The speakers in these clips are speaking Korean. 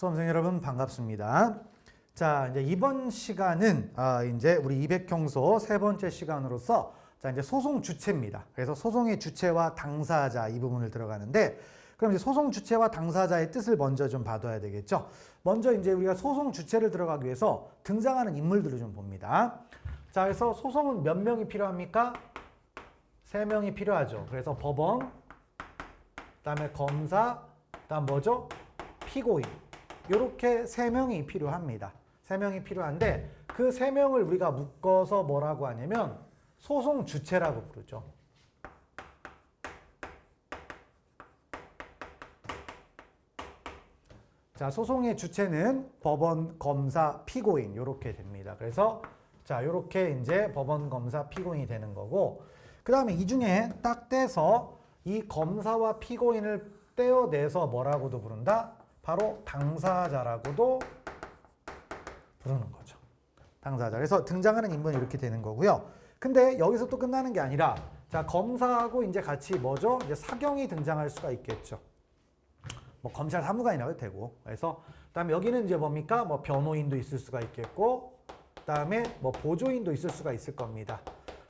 수험생 여러분 반갑습니다. 자, 이제 이번 시간은 이제 우리 200형소 세 번째 시간으로서 이제 소송 주체입니다. 그래서 소송의 주체와 당사자 이 부분을 들어가는데, 그럼 이제 소송 주체와 당사자의 뜻을 먼저 좀 봐둬야 되겠죠. 먼저 이제 우리가 소송 주체를 들어가기 위해서 등장하는 인물들을 좀 봅니다. 자, 그래서 소송은 몇 명이 필요합니까? 3명이 필요하죠. 그래서 법원, 그다음에 검사, 그다음 뭐죠? 피고인. 이렇게 3명이 필요합니다. 3명이 필요한데 그 3명을 우리가 묶어서 뭐라고 하냐면 소송 주체라고 부르죠. 자, 소송의 주체는 법원, 검사, 피고인 이렇게 됩니다. 그래서 자, 이렇게 이제 법원, 검사, 피고인이 되는 거고, 그 다음에 이 중에 딱 떼서 이 검사와 피고인을 떼어내서 뭐라고도 부른다? 바로 당사자라고도 부르는 거죠. 당사자. 그래서 등장하는 인물이 이렇게 되는 거고요. 근데 여기서 또 끝나는 게 아니라, 자, 검사하고 이제 같이 뭐죠? 이제 사경이 등장할 수가 있겠죠. 뭐 검찰 사무관이라고 해도 되고. 그래서 그다음에 여기는 이제 뭡니까? 뭐 변호인도 있을 수가 있겠고, 그다음에 뭐 보조인도 있을 수가 있을 겁니다.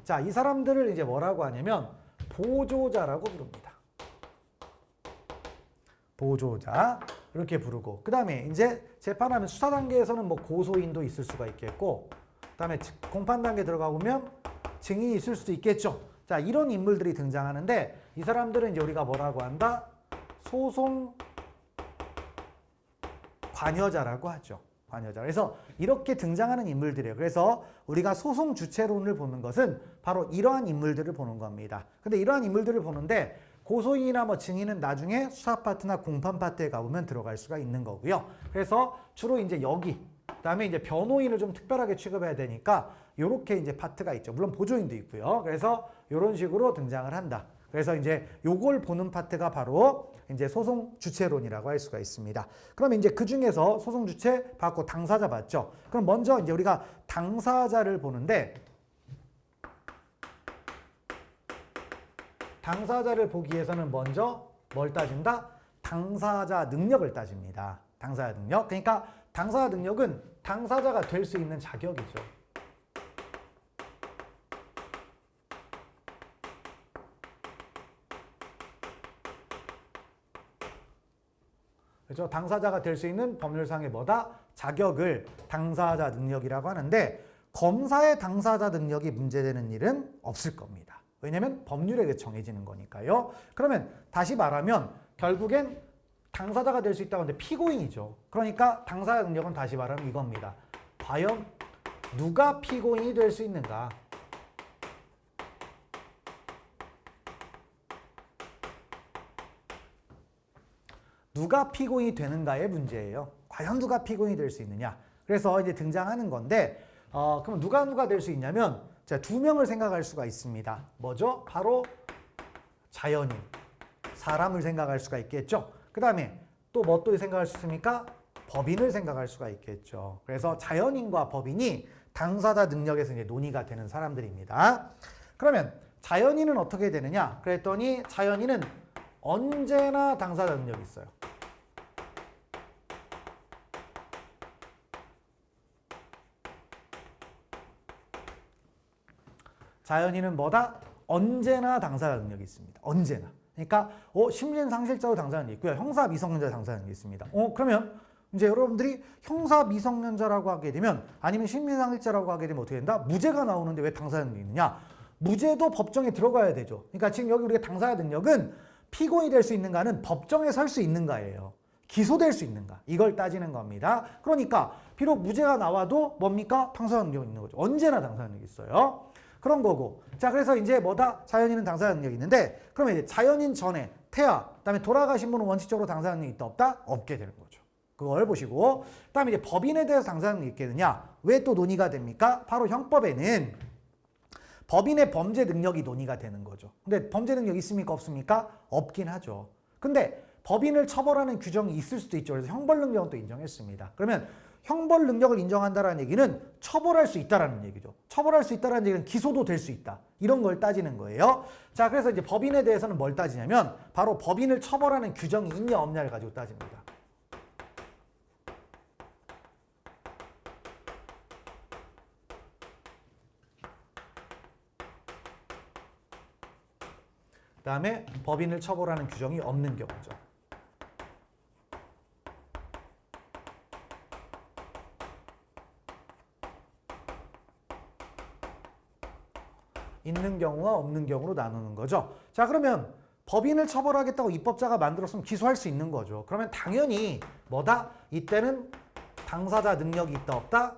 자, 이 사람들을 이제 뭐라고 하냐면 보조자라고 부릅니다. 보조자 이렇게 부르고, 그 다음에 이제 재판하면 수사 단계에서는 뭐 고소인도 있을 수가 있겠고, 그 다음에 공판 단계 들어가 보면 증인이 있을 수도 있겠죠. 자, 이런 인물들이 등장하는데 이 사람들은 이제 우리가 뭐라고 한다? 소송 관여자라고 하죠. 관여자. 그래서 이렇게 등장하는 인물들이에요. 그래서 우리가 소송 주체론을 보는 것은 바로 이러한 인물들을 보는 겁니다. 근데 이러한 인물들을 보는데 고소인이나 뭐 증인은 나중에 수사 파트나 공판 파트에 가보면 들어갈 수가 있는 거고요. 그래서 주로 이제 여기, 그다음에 이제 변호인을 좀 특별하게 취급해야 되니까 이렇게 이제 파트가 있죠. 물론 보조인도 있고요. 그래서 이런 식으로 등장을 한다. 그래서 이제 요걸 보는 파트가 바로 이제 소송 주체론이라고 할 수가 있습니다. 그럼 이제 그 중에서 소송 주체 받고 당사자 봤죠. 그럼 먼저 이제 우리가 당사자를 보는데, 당사자를 보기 위해서는 먼저 뭘 따진다? 당사자 능력을 따집니다. 당사자 능력. 그러니까 당사자 능력은 당사자가 될 수 있는 자격이죠. 그렇죠? 당사자가 될 수 있는 법률상의 뭐다? 자격을 당사자 능력이라고 하는데, 검사의 당사자 능력이 문제되는 일은 없을 겁니다. 왜냐하면 법률에 정해지는 거니까요. 그러면 다시 말하면 결국엔 당사자가 될 수 있다고 하는데 피고인이죠. 그러니까 당사자 능력은 다시 말하면 이겁니다. 과연 누가 피고인이 될 수 있는가? 누가 피고인이 되는가의 문제예요. 과연 누가 피고인이 될 수 있느냐. 그래서 이제 등장하는 건데, 그럼 누가 될 수 있냐면, 자, 2명을 생각할 수가 있습니다. 뭐죠? 바로 자연인, 사람을 생각할 수가 있겠죠. 그 다음에 또 뭐 또 생각할 수 있습니까? 법인을 생각할 수가 있겠죠. 그래서 자연인과 법인이 당사자 능력에서 이제 논의가 되는 사람들입니다. 그러면 자연인은 어떻게 되느냐? 그랬더니 자연인은 언제나 당사자 능력이 있어요. 자연인은 뭐다? 언제나 당사자 능력이 있습니다. 언제나. 그러니까 심신상실자로 당사자 능력이 있고요. 형사 미성년자 당사자 능력이 있습니다. 그러면 이제 여러분들이 형사 미성년자라고 하게 되면, 아니면 심신상실자라고 하게 되면 어떻게 된다? 무죄가 나오는데 왜 당사자 능력이 있느냐? 무죄도 법정에 들어가야 되죠. 그러니까 지금 여기 우리가 당사자 능력은 피고인이 될 수 있는가는 법정에 설 수 있는가예요. 기소될 수 있는가, 이걸 따지는 겁니다. 그러니까 비록 무죄가 나와도 뭡니까? 당사자 능력이 있는 거죠. 언제나 당사자 능력이 있어요. 그런 거고. 자, 그래서 이제 뭐다? 자연인은 당사자 능력이 있는데, 그러면 이제 자연인 전에 태아, 그다음에 돌아가신 분은 원칙적으로 당사자 능력이 있다 없다? 없게 되는 거죠. 그걸 보시고, 그다음에 이제 법인에 대해서 당사자 능력이 있겠느냐? 왜 또 논의가 됩니까? 바로 형법에는 법인의 범죄 능력이 논의가 되는 거죠. 근데 범죄 능력이 있습니까? 없습니까? 없긴 하죠. 근데 법인을 처벌하는 규정이 있을 수도 있죠. 그래서 형벌 능력은 또 인정했습니다. 그러면 형벌 능력을 인정한다는 얘기는 처벌할 수 있다라는 얘기죠. 처벌할 수 있다는 얘기는 기소도 될 수 있다. 이런 걸 따지는 거예요. 자, 그래서 이제 법인에 대해서는 뭘 따지냐면 바로 법인을 처벌하는 규정이 있냐 없냐를 가지고 따집니다. 그다음에 법인을 처벌하는 규정이 없는 경우죠. 있는 경우와 없는 경우로 나누는 거죠. 자, 그러면 법인을 처벌하겠다고 입법자가 만들었으면 기소할 수 있는 거죠. 그러면 당연히 뭐다? 이때는 당사자 능력이 있다 없다?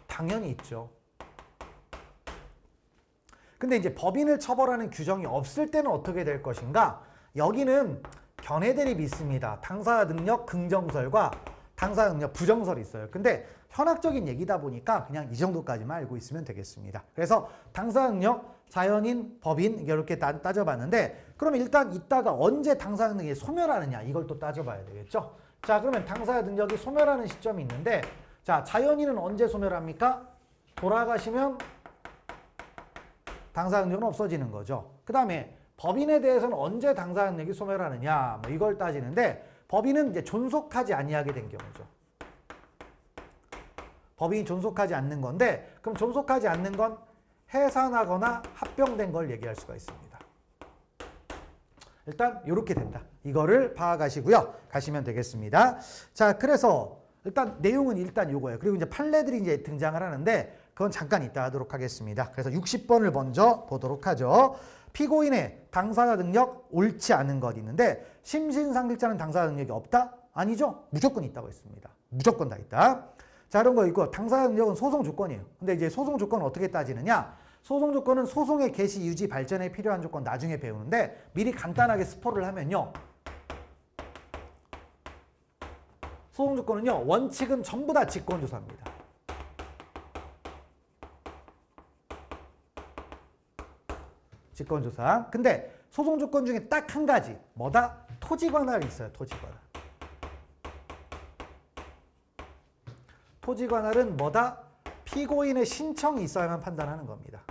당연히 있죠. 근데 이제 법인을 처벌하는 규정이 없을 때는 어떻게 될 것인가? 여기는 견해들이 있습니다. 당사자 능력 긍정설과 당사자 능력 부정설이 있어요. 근데 현학적인 얘기다 보니까 그냥 이 정도까지만 알고 있으면 되겠습니다. 그래서 당사자 능력, 자연인, 법인 이렇게 따져봤는데 그러면 일단 이따가 언제 당사자 능력이 소멸하느냐 이걸 또 따져봐야 되겠죠. 자, 그러면 당사자 능력이 소멸하는 시점이 있는데 자, 자연인은 언제 소멸합니까? 돌아가시면 당사자 능력은 없어지는 거죠. 그 다음에 법인에 대해서는 언제 당사자 능력이 소멸하느냐 뭐 이걸 따지는데 법인은 이제 존속하지 아니하게 된 경우죠. 법인이 존속하지 않는 건데 그럼 존속하지 않는 건 해산하거나 합병된 걸 얘기할 수가 있습니다. 일단 이렇게 된다. 이거를 파악하시고요. 가시면 되겠습니다. 자, 그래서 일단 내용은 일단 요거예요. 그리고 이제 판례들이 이제 등장을 하는데 그건 잠깐 이따 하도록 하겠습니다. 그래서 60번을 먼저 보도록 하죠. 피고인의 당사자 능력 옳지 않은 것 있는데 심신상실자는 당사자 능력이 없다? 아니죠. 무조건 있다고 했습니다. 무조건 다 있다. 자, 이런 거 있고 당사자 능력은 소송 조건이에요. 근데 이제 소송 조건은 어떻게 따지느냐? 소송 조건은 소송의 개시, 유지, 발전에 필요한 조건 나중에 배우는데 미리 간단하게 스포를 하면요. 소송 조건은요. 원칙은 전부 다 직권조사입니다. 직권조사. 근데 소송 조건 중에 딱 한 가지. 뭐다? 토지 관할이 있어요. 토지 관할. 토지 관할은 뭐다? 피고인의 신청이 있어야만 판단하는 겁니다.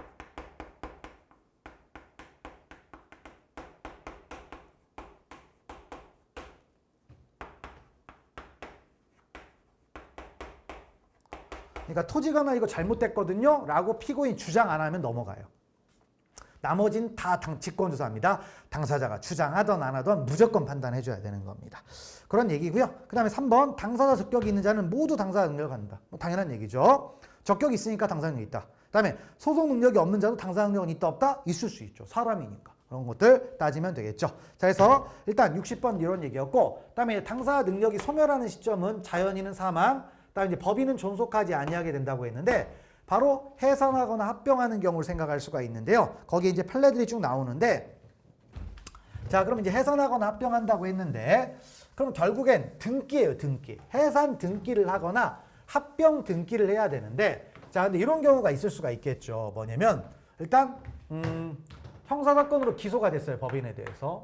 그러니까 토지 관할 이거 잘못됐거든요 라고 피고인 주장 안 하면 넘어가요. 나머지는 다 직권조사입니다. 당사자가 주장하던 안 하던 무조건 판단해줘야 되는 겁니다. 그런 얘기고요. 그 다음에 3번 당사자 적격이 있는 자는 모두 당사자 능력을 갖는다. 뭐 당연한 얘기죠. 적격이 있으니까 당사자 능력이 있다. 그 다음에 소송 능력이 없는 자도 당사자 능력은 있다 없다? 있을 수 있죠. 사람이니까. 그런 것들 따지면 되겠죠. 자, 그래서 일단 60번 이런 얘기였고 그 다음에 당사자 능력이 소멸하는 시점은 자연인은 사망, 그 다음에 이제 법인은 존속하지 아니하게 된다고 했는데 바로 해산하거나 합병하는 경우를 생각할 수가 있는데요. 거기에 이제 판례들이 쭉 나오는데 자, 그럼 이제 해산하거나 합병한다고 했는데 그럼 결국엔 등기예요, 등기. 해산 등기를 하거나 합병 등기를 해야 되는데 자, 근데 이런 경우가 있을 수가 있겠죠. 뭐냐면 일단 형사사건으로 기소가 됐어요, 법인에 대해서.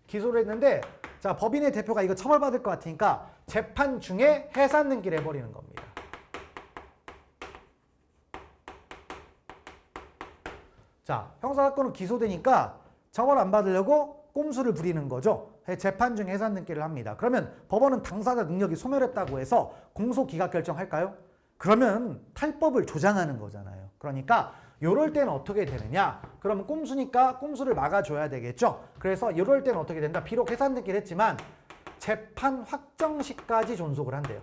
기소를 했는데 자, 법인의 대표가 이거 처벌받을 것 같으니까 재판 중에 해산 등기를 해버리는 겁니다. 자, 형사사건으로 기소되니까 처벌 안 받으려고 꼼수를 부리는 거죠. 재판 중에 해산 등기를 합니다. 그러면 법원은 당사자 능력이 소멸했다고 해서 공소 기각 결정할까요? 그러면 탈법을 조장하는 거잖아요. 그러니까 이럴 때는 어떻게 되느냐? 그러면 꼼수니까 꼼수를 막아줘야 되겠죠. 그래서 이럴 때는 어떻게 된다? 비록 해산 등기를 했지만 재판 확정 시까지 존속을 한대요.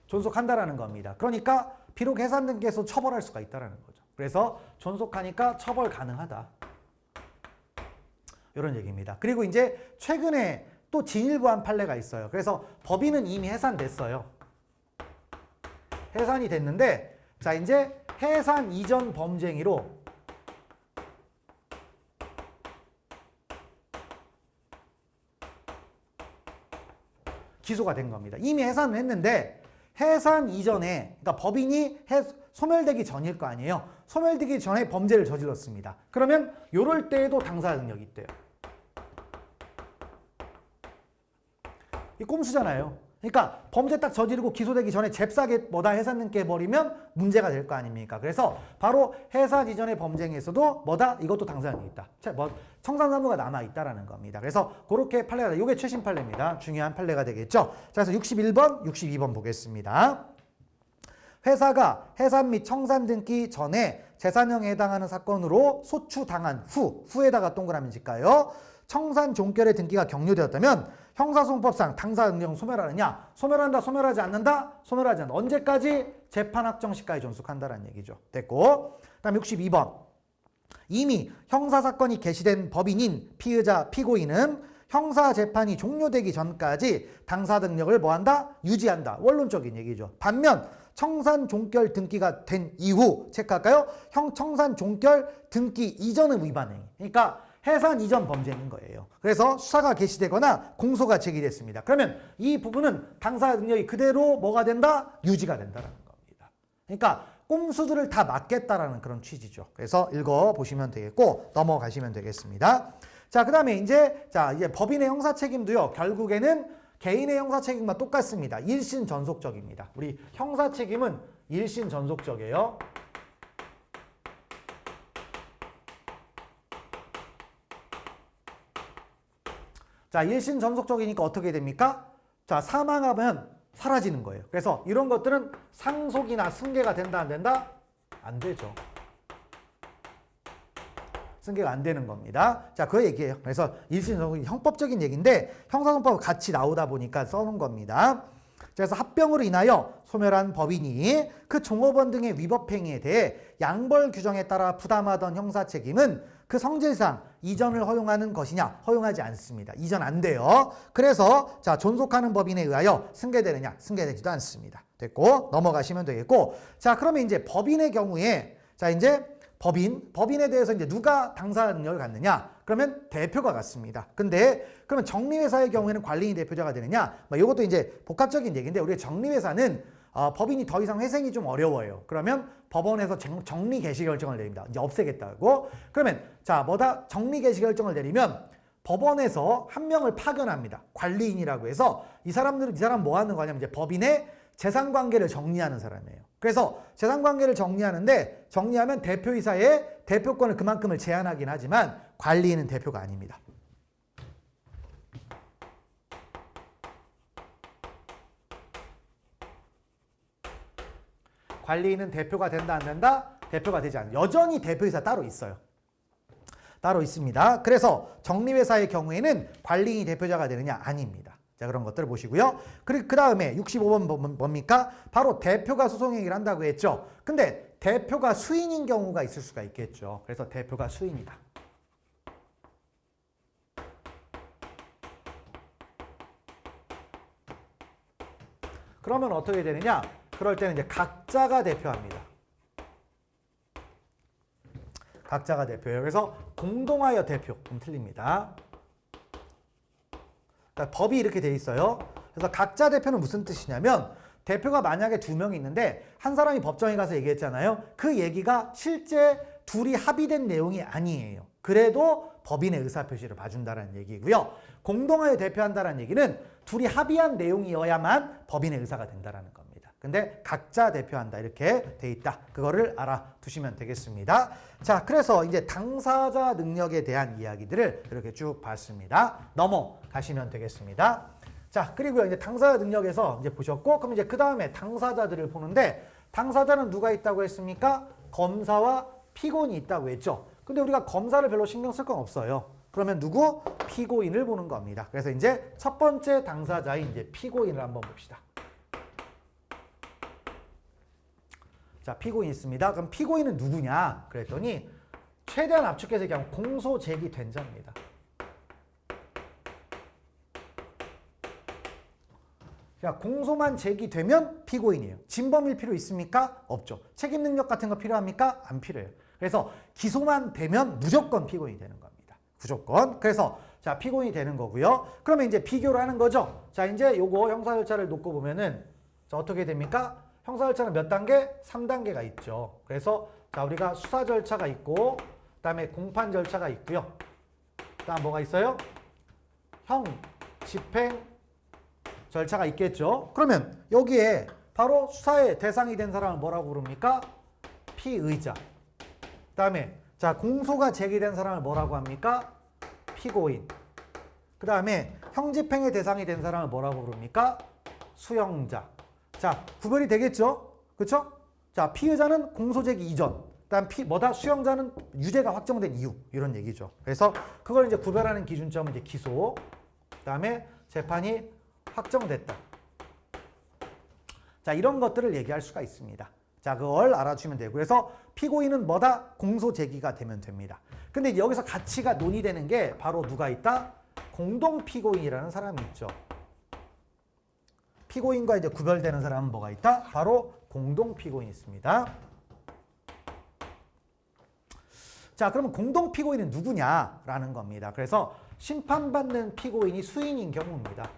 존속한다라는 겁니다. 그러니까 비록 해산 등기에서 처벌할 수가 있다라는 거죠. 그래서 존속하니까 처벌 가능하다. 이런 얘기입니다. 그리고 이제 최근에 또 진일보한 판례가 있어요. 그래서 법인은 이미 해산됐어요. 해산이 됐는데 자, 이제 해산 이전 범죄행위로 기소가 된 겁니다. 이미 해산을 했는데 해산 이전에 그러니까 법인이 소멸되기 전일 거 아니에요. 소멸되기 전에 범죄를 저질렀습니다. 그러면 이럴 때에도 당사자 능력이 있대요. 이 꼼수잖아요. 그러니까 범죄 딱 저지르고 기소되기 전에 잽싸게 뭐다 해산능 깨버리면 문제가 될 거 아닙니까? 그래서 바로 해사 지전의 범죄 행위에서도 뭐다? 이것도 당사자이 있다. 청산사무가 남아있다라는 겁니다. 그래서 그렇게 판례가, 이게 최신 판례입니다. 중요한 판례가 되겠죠. 자, 그래서 61번, 62번 보겠습니다. 회사가 해산 및 청산 등기 전에 재산형에 해당하는 사건으로 소추당한 후에다가 동그라미 짓까요? 청산 종결의 등기가 경료되었다면 형사소송법상 당사 능력은 소멸하느냐? 소멸한다, 소멸하지 않는다? 소멸하지 않는다. 언제까지? 재판 확정 시까지 존속한다라는 얘기죠. 됐고, 그다음 62번. 이미 형사사건이 개시된 법인인 피의자, 피고인은 형사재판이 종료되기 전까지 당사 능력을 뭐한다? 유지한다. 원론적인 얘기죠. 반면 청산 종결 등기가 된 이후 체크할까요? 청산 종결 등기 이전의 위반 행위. 그러니까 해산 이전 범죄인 거예요. 그래서 수사가 개시되거나 공소가 제기됐습니다. 그러면 이 부분은 당사 능력이 그대로 뭐가 된다? 유지가 된다는 겁니다. 그러니까 꼼수들을 다 막겠다라는 그런 취지죠. 그래서 읽어보시면 되겠고 넘어가시면 되겠습니다. 자, 그 다음에 이제 법인의 형사 책임도요. 결국에는 개인의 형사 책임과 똑같습니다. 일신 전속적입니다. 우리 형사 책임은 일신 전속적이에요. 자, 일신 전속적이니까 어떻게 됩니까? 자, 사망하면 사라지는 거예요. 그래서 이런 것들은 상속이나 승계가 된다, 안 된다? 안 되죠. 승계가 안 되는 겁니다. 자, 그 얘기예요. 그래서 일신 전속이 형법적인 얘기인데 형사소송법 같이 나오다 보니까 써놓은 겁니다. 그래서 합병으로 인하여 소멸한 법인이 그 종업원 등의 위법행위에 대해 양벌 규정에 따라 부담하던 형사 책임은 그 성질상 이전을 허용하는 것이냐? 허용하지 않습니다. 이전 안 돼요. 그래서 자, 존속하는 법인에 의하여 승계되느냐? 승계되지도 않습니다. 됐고 넘어가시면 되겠고, 자, 그러면 이제 법인의 경우에 자, 이제 법인에 대해서 이제 누가 당사 능력을 갖느냐? 그러면 대표가 갖습니다. 근데 그러면 정리회사의 경우에는 관리인이 대표자가 되느냐? 이것도 이제 복합적인 얘기인데, 우리 정리회사는 법인이 더 이상 회생이 좀 어려워요. 그러면 법원에서 정리 개시 결정을 내립니다. 이제 없애겠다고. 그러면 자, 정리 개시 결정을 내리면 법원에서 한 명을 파견합니다. 관리인이라고 해서 이 사람 뭐 하는 거냐면 이제 법인의 재산 관계를 정리하는 사람이에요. 그래서 재산 관계를 정리하면 대표이사의 대표권을 그만큼을 제한하긴 하지만 관리인은 대표가 아닙니다. 관리인은 대표가 된다, 안 된다? 대표가 되지 않아요. 여전히 대표이사 따로 있어요. 따로 있습니다. 그래서 정리회사의 경우에는 관리인이 대표자가 되느냐? 아닙니다. 자, 그런 것들을 보시고요. 그리고 그 다음에 65번 뭡니까? 바로 대표가 소송행위를 한다고 했죠. 근데 대표가 수인인 경우가 있을 수가 있겠죠. 그래서 대표가 수인이다. 그러면 어떻게 되느냐? 그럴 때는 이제 각자가 대표합니다. 각자가 대표예요. 그래서 공동하여 대표. 좀 틀립니다. 그러니까 법이 이렇게 돼 있어요. 그래서 각자 대표는 무슨 뜻이냐면 대표가 만약에 2명이 있는데 한 사람이 법정에 가서 얘기했잖아요. 그 얘기가 실제 둘이 합의된 내용이 아니에요. 그래도 법인의 의사표시를 봐준다는 얘기고요. 공동하여 대표한다는 얘기는 둘이 합의한 내용이어야만 법인의 의사가 된다는 겁니다. 근데 각자 대표한다 이렇게 돼 있다. 그거를 알아두시면 되겠습니다. 자, 그래서 이제 당사자 능력에 대한 이야기들을 이렇게 쭉 봤습니다. 넘어가시면 되겠습니다. 자, 그리고요 이제 당사자 능력에서 이제 보셨고, 그럼 이제 그 다음에 당사자들을 보는데 당사자는 누가 있다고 했습니까? 검사와 피고인이 있다고 했죠. 근데 우리가 검사를 별로 신경 쓸 건 없어요. 그러면 누구? 피고인을 보는 겁니다. 그래서 이제 첫 번째 당사자인 이제 피고인을 한번 봅시다. 자, 피고인 있습니다. 그럼 피고인은 누구냐? 그랬더니 최대한 압축해서 얘기하면 공소 제기된 자입니다. 그러니까 공소만 제기되면 피고인이에요. 진범일 필요 있습니까? 없죠. 책임 능력 같은 거 필요합니까? 안 필요해요. 그래서 기소만 되면 무조건 피고인이 되는 겁니다. 무조건. 그래서 자, 피고인이 되는 거고요. 그러면 이제 비교를 하는 거죠. 자, 이제 요거 형사 절차를 놓고 보면은 자, 어떻게 됩니까? 형사 절차는 몇 단계? 3단계가 있죠. 그래서 자, 우리가 수사 절차가 있고 그다음에 공판 절차가 있고요. 그다음 뭐가 있어요? 형, 집행, 절차가 있겠죠. 그러면 여기에 바로 수사의 대상이 된 사람을 뭐라고 부릅니까? 피의자. 그다음에 자, 공소가 제기된 사람을 뭐라고 합니까? 피고인. 그다음에 형집행의 대상이 된 사람을 뭐라고 부릅니까? 수용자. 자, 구별이 되겠죠? 그렇죠? 자, 피의자는 공소 제기 이전. 그다음 수용자는 유죄가 확정된 이후. 이런 얘기죠. 그래서 그걸 이제 구별하는 기준점은 이제 기소. 그다음에 재판이 확정됐다. 자, 이런 것들을 얘기할 수가 있습니다. 자, 그걸 알아주시면 되고, 그래서 피고인은 뭐다? 공소 제기가 되면 됩니다. 근데 여기서 가치가 논의되는 게 바로 누가 있다? 공동 피고인이라는 사람이 있죠. 피고인과 이제 구별되는 사람은 뭐가 있다? 바로 공동 피고인이 있습니다. 자, 그러면 공동 피고인은 누구냐라는 겁니다. 그래서 심판받는 피고인이 수인인 경우입니다.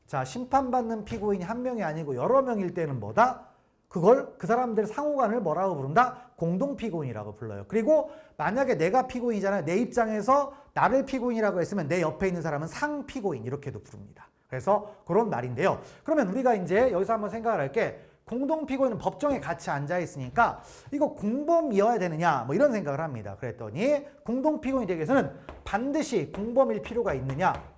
자, 심판받는 피고인이 한 명이 아니고 여러 명일 때는 뭐다? 그걸 그 사람들 상호간을 뭐라고 부른다? 공동 피고인이라고 불러요. 그리고 만약에 내가 피고인이잖아요. 내 입장에서 나를 피고인이라고 했으면 내 옆에 있는 사람은 상 피고인 이렇게도 부릅니다. 그래서 그런 말인데요. 그러면 우리가 이제 여기서 한번 생각을 할게. 공동 피고인은 법정에 같이 앉아 있으니까 이거 공범이어야 되느냐 뭐 이런 생각을 합니다. 그랬더니 공동 피고인에 대해서는 반드시 공범일 필요가 있느냐?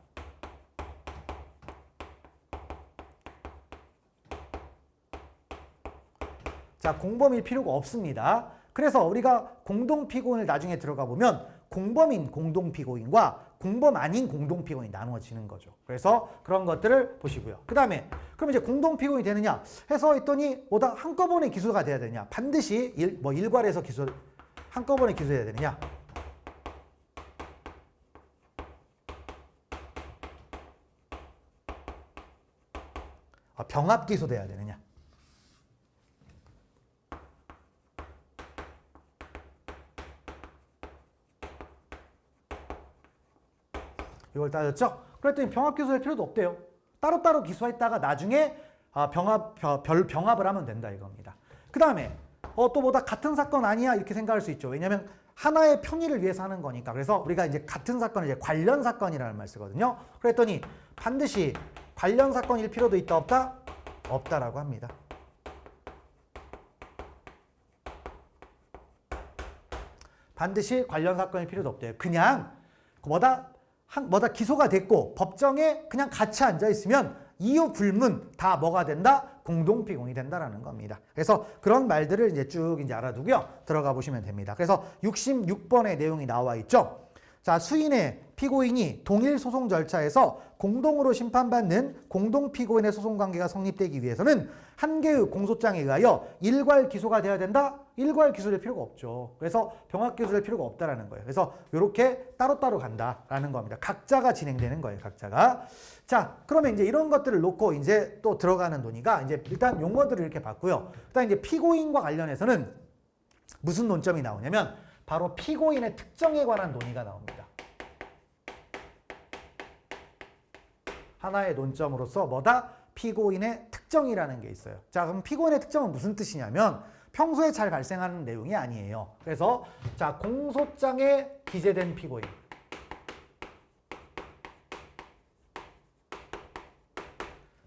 자, 공범일 필요가 없습니다. 그래서 우리가 공동 피고인을 나중에 들어가 보면 공범인 공동 피고인과 공범 아닌 공동 피고인이 나누어지는 거죠. 그래서 그런 것들을 보시고요. 그다음에 그럼 이제 공동 피고인이 되느냐 해서 했더니 뭐다 한꺼번에 기소가 돼야 되느냐? 반드시 일괄해서 한꺼번에 기소해야 되느냐? 병합 기소돼야 되느냐? 이걸 따졌죠? 그랬더니 병합 기소할 필요도 없대요. 따로따로 기소했다가 나중에 병합을 하면 된다 이겁니다. 그 다음에 또 뭐다 같은 사건 아니야 이렇게 생각할 수 있죠. 왜냐하면 하나의 편의를 위해서 하는 거니까. 그래서 우리가 이제 같은 사건을 이제 관련 사건이라는 말 쓰거든요. 그랬더니 반드시 관련 사건일 필요도 있다 없다? 없다라고 합니다. 반드시 관련 사건일 필요도 없대요. 그냥 뭐다 기소가 됐고 법정에 그냥 같이 앉아 있으면 이유 불문 다 뭐가 된다? 공동 피고인이 된다라는 겁니다. 그래서 그런 말들을 이제 쭉 이제 알아두고요. 들어가 보시면 됩니다. 그래서 66번의 내용이 나와 있죠. 자, 수인의 피고인이 동일 소송 절차에서 공동으로 심판받는 공동 피고인의 소송 관계가 성립되기 위해서는 한 개의 공소장에 의하여 일괄 기소가 돼야 된다? 일괄 기소될 필요가 없죠. 그래서 병합 기소될 필요가 없다라는 거예요. 그래서 이렇게 따로따로 간다라는 겁니다. 각자가 진행되는 거예요. 각자가. 자, 그러면 이제 이런 것들을 놓고 이제 또 들어가는 논의가 이제 일단 용어들을 이렇게 봤고요. 일단 이제 피고인과 관련해서는 무슨 논점이 나오냐면 바로 피고인의 특정에 관한 논의가 나옵니다. 하나의 논점으로서 뭐다? 피고인의 특정이라는 게 있어요. 자, 그럼 피고인의 특정은 무슨 뜻이냐면 평소에 잘 발생하는 내용이 아니에요. 그래서 자, 공소장에 기재된 피고인.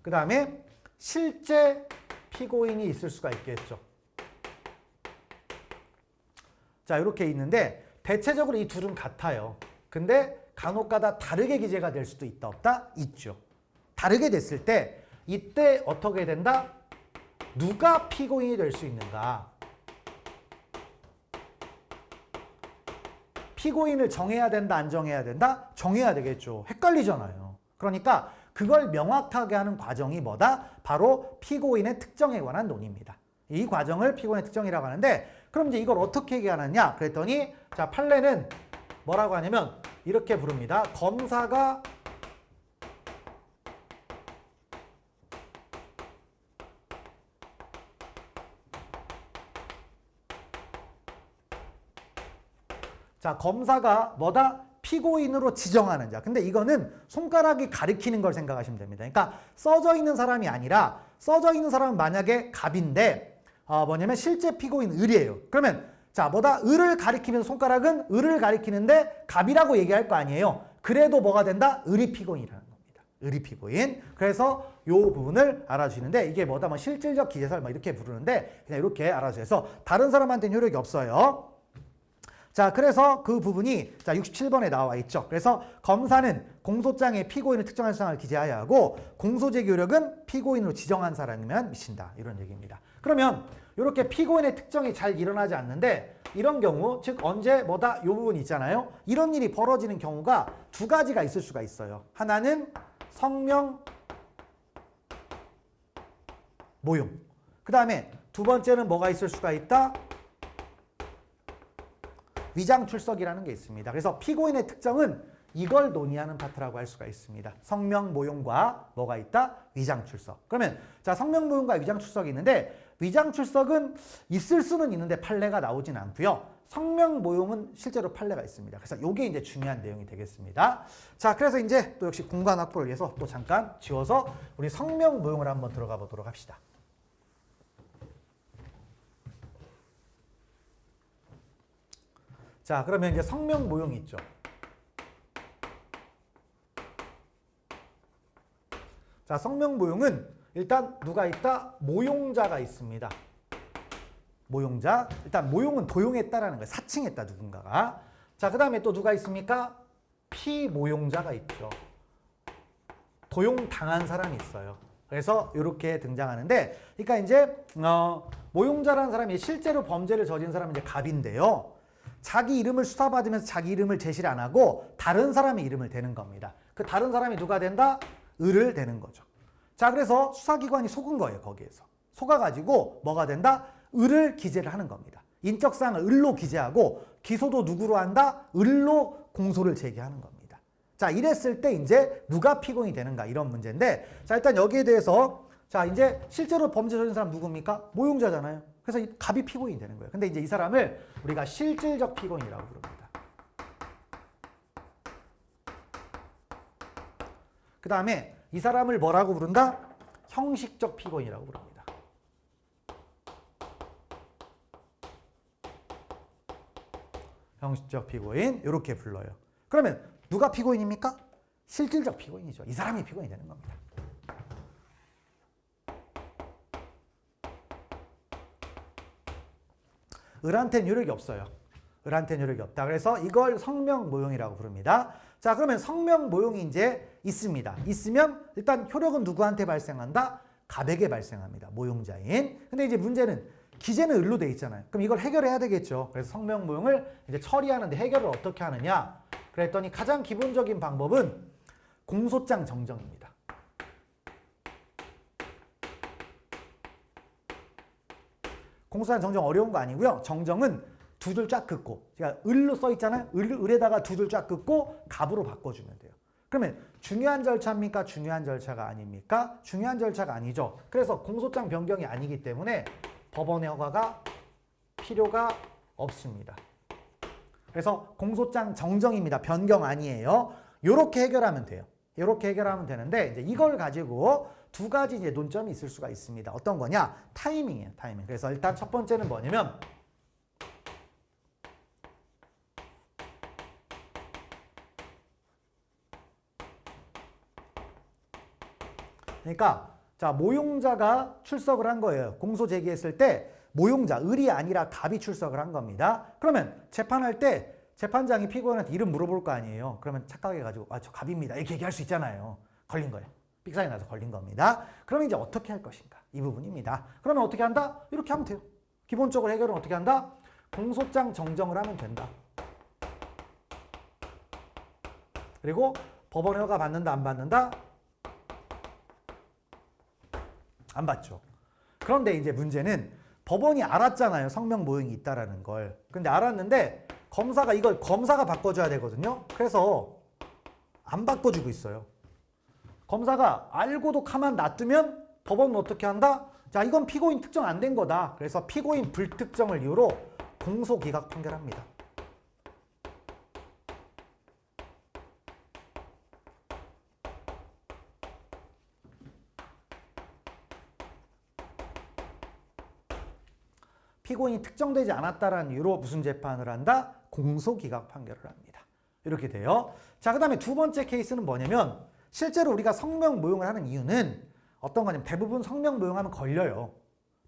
그 다음에 실제 피고인이 있을 수가 있겠죠. 자, 이렇게 있는데 대체적으로 이 둘은 같아요. 근데 간혹가다 다르게 기재가 될 수도 있다 없다? 있죠. 다르게 됐을 때 이때 어떻게 된다? 누가 피고인이 될 수 있는가? 피고인을 정해야 된다, 안 정해야 된다? 정해야 되겠죠. 헷갈리잖아요. 그러니까 그걸 명확하게 하는 과정이 뭐다? 바로 피고인의 특정에 관한 논의입니다. 이 과정을 피고인의 특정이라고 하는데 그럼 이제 이걸 어떻게 얘기하느냐? 그랬더니 자, 판례는 뭐라고 하냐면 이렇게 부릅니다. 검사가 뭐다? 피고인으로 지정하는 자. 근데 이거는 손가락이 가리키는 걸 생각하시면 됩니다. 그러니까 써져 있는 사람이 아니라 써져 있는 사람은 만약에 갑인데 뭐냐면 실제 피고인 을이에요. 그러면 자 뭐다? 을을 가리키면 손가락은 을을 가리키는데 갑이라고 얘기할 거 아니에요. 그래도 뭐가 된다? 을이 피고인이라는 겁니다. 을이 피고인. 그래서 요 부분을 알아주시는데 이게 뭐다? 뭐 실질적 기재설 뭐 이렇게 부르는데 그냥 이렇게 알아주셔서 다른 사람한테는 효력이 없어요. 자, 그래서 그 부분이 자 67번에 나와 있죠. 그래서 검사는 공소장에 피고인을 특정한 사항을 기재하여야 하고 공소제기 효력은 피고인으로 지정한 사람이면 미친다. 이런 얘기입니다. 그러면 이렇게 피고인의 특정이 잘 일어나지 않는데 이런 경우 즉 언제 뭐다 이 부분 있잖아요. 이런 일이 벌어지는 경우가 두 가지가 있을 수가 있어요. 하나는 성명 모용. 그 다음에 두 번째는 뭐가 있을 수가 있다? 위장 출석이라는 게 있습니다. 그래서 피고인의 특정은 이걸 논의하는 파트라고 할 수가 있습니다. 성명 모용과 뭐가 있다? 위장 출석. 그러면 자 성명 모용과 위장 출석이 있는데 위장 출석은 있을 수는 있는데 판례가 나오진 않고요. 성명 모용은 실제로 판례가 있습니다. 그래서 이게 이제 중요한 내용이 되겠습니다. 자, 그래서 이제 또 역시 공간 확보를 위해서 또 잠깐 지워서 우리 성명 모용을 한번 들어가 보도록 합시다. 자, 그러면 이제 성명 모용이 있죠. 자, 성명 모용은 일단 누가 있다? 모용자가 있습니다. 모용자. 일단 모용은 도용했다라는 거예요. 사칭했다 누군가가. 자, 그 다음에 또 누가 있습니까? 피모용자가 있죠. 도용당한 사람이 있어요. 그래서 이렇게 등장하는데, 그러니까 이제 모용자라는 사람이 실제로 범죄를 저지른 사람은 이제 갑인데요. 자기 이름을 수사받으면서 자기 이름을 제시를 안 하고 다른 사람의 이름을 대는 겁니다. 그 다른 사람이 누가 된다? 을을 대는 거죠. 자, 그래서 수사기관이 속은 거예요. 거기에서. 속아가지고 뭐가 된다? 을을 기재를 하는 겁니다. 인적사항을 을로 기재하고 기소도 누구로 한다? 을로 공소를 제기하는 겁니다. 자, 이랬을 때 이제 누가 피고인이 되는가 이런 문제인데 자, 일단 여기에 대해서 자, 이제 실제로 범죄 저지른 사람 누굽니까? 모용자잖아요. 그래서 이 갑이 피고인이 되는 거예요. 근데 이제 이 사람을 우리가 실질적 피고인이라고 부릅니다. 그 다음에 이 사람을 뭐라고 부른다? 형식적 피고인이라고 부릅니다. 형식적 피고인 이렇게 불러요. 그러면 누가 피고인입니까? 실질적 피고인이죠. 이 사람이 피고인이 되는 겁니다. 을한테는 효력이 없어요. 을한테는 효력이 없다. 그래서 이걸 성명모용이라고 부릅니다. 자, 그러면 성명모용이 이제 있습니다. 있으면 일단 효력은 누구한테 발생한다? 갑에게 발생합니다. 모용자인. 근데 이제 문제는 기재는 을로 돼 있잖아요. 그럼 이걸 해결해야 되겠죠. 그래서 성명모용을 이제 처리하는데 해결을 어떻게 하느냐? 그랬더니 가장 기본적인 방법은 공소장 정정입니다. 공소장 정정 어려운 거 아니고요. 정정은 두 줄 쫙 긋고, 그러니까 을로 써 있잖아요. 을에다가 두 줄 쫙 긋고 갑으로 바꿔주면 돼요. 그러면 중요한 절차입니까? 중요한 절차가 아닙니까? 중요한 절차가 아니죠. 그래서 공소장 변경이 아니기 때문에 법원의 허가가 필요가 없습니다. 그래서 공소장 정정입니다. 변경 아니에요. 이렇게 해결하면 돼요. 이렇게 해결하면 되는데 이제 이걸 가지고 두 가지 이제 논점이 있을 수가 있습니다. 어떤 거냐? 타이밍이에요. 타이밍. 그래서 일단 첫 번째는 뭐냐면 그러니까 자, 모용자가 출석을 한 거예요. 공소 제기했을 때 모용자, 을이 아니라 갑이 출석을 한 겁니다. 그러면 재판할 때 재판장이 피고인한테 이름 물어볼 거 아니에요. 그러면 착각해가지고 아, 저 갑입니다. 이렇게 얘기할 수 있잖아요. 걸린 거예요. 삑사리 나서 걸린 겁니다. 그러면 이제 어떻게 할 것인가? 이 부분입니다. 그러면 어떻게 한다? 이렇게 하면 돼요. 기본적으로 해결은 어떻게 한다? 공소장 정정을 하면 된다. 그리고 법원 허가 받는다, 안 받는다? 안 받죠. 그런데 이제 문제는 법원이 알았잖아요. 성명 모형이 있다라는 걸. 근데 알았는데 검사가 이걸 검사가 바꿔줘야 되거든요. 그래서 안 바꿔주고 있어요. 검사가 알고도 가만 놔두면 법원은 어떻게 한다? 자, 이건 피고인 특정 안 된 거다. 그래서 피고인 불특정을 이유로 공소 기각 판결합니다. 피고인이 특정되지 않았다라는 이유로 무슨 재판을 한다? 공소기각 판결을 합니다. 이렇게 돼요. 자, 그 다음에 두 번째 케이스는 뭐냐면 실제로 우리가 성명모용을 하는 이유는 어떤 거냐면 대부분 성명모용하면 걸려요.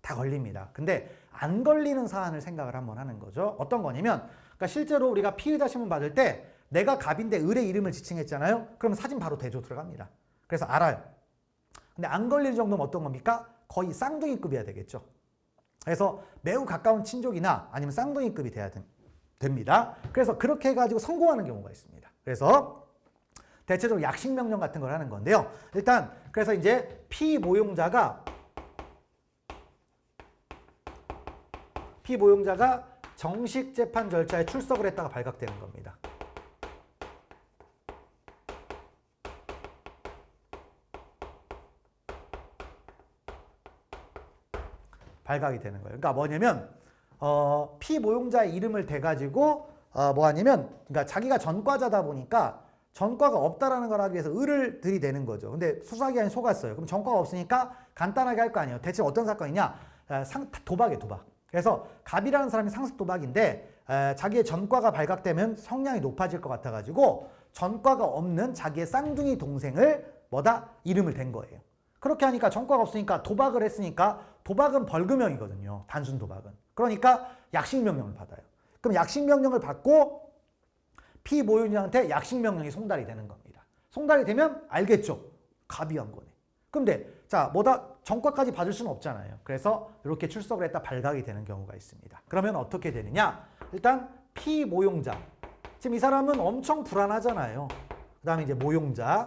다 걸립니다. 근데 안 걸리는 사안을 생각을 한번 하는 거죠. 어떤 거냐면 그러니까 실제로 우리가 피의자 신문 받을 때 내가 갑인데 을의 이름을 지칭했잖아요. 그러면 사진 바로 대조 들어갑니다. 그래서 알아요. 근데 안 걸릴 정도면 어떤 겁니까? 거의 쌍둥이급이어야 되겠죠. 그래서 매우 가까운 친족이나 아니면 쌍둥이급이 돼야 됩니다. 그래서 그렇게 해가지고 성공하는 경우가 있습니다. 그래서 대체적으로 약식명령 같은 걸 하는 건데요. 일단 그래서 이제 피모용자가 정식 재판 절차에 출석을 했다가 발각되는 겁니다. 발각이 되는 거예요. 그러니까 뭐냐면 피모용자의 이름을 대가지고 뭐 하냐면 그러니까 자기가 전과자다 보니까 전과가 없다라는 걸 하기 위해서 을을 들이대는 거죠. 근데 수사기관이 속았어요. 그럼 전과가 없으니까 간단하게 할 거 아니에요. 대체 어떤 사건이냐? 도박이에요, 도박. 그래서 갑이라는 사람이 상습 도박인데 자기의 전과가 발각되면 형량이 높아질 것 같아가지고 전과가 없는 자기의 쌍둥이 동생을 이름을 댄 거예요. 그렇게 하니까 전과가 없으니까 도박을 했으니까 도박은 벌금형이거든요. 단순 도박은. 그러니까 약식명령을 받아요. 그럼 약식명령을 받고 피모용자한테 약식명령이 송달이 되는 겁니다. 송달이 되면 알겠죠. 갑이 한 거네. 근데 자 전과까지 받을 수는 없잖아요. 그래서 이렇게 출석을 했다 발각이 되는 경우가 있습니다. 그러면 어떻게 되느냐? 일단 피모용자. 지금 이 사람은 엄청 불안하잖아요. 그 다음에 이제 모용자.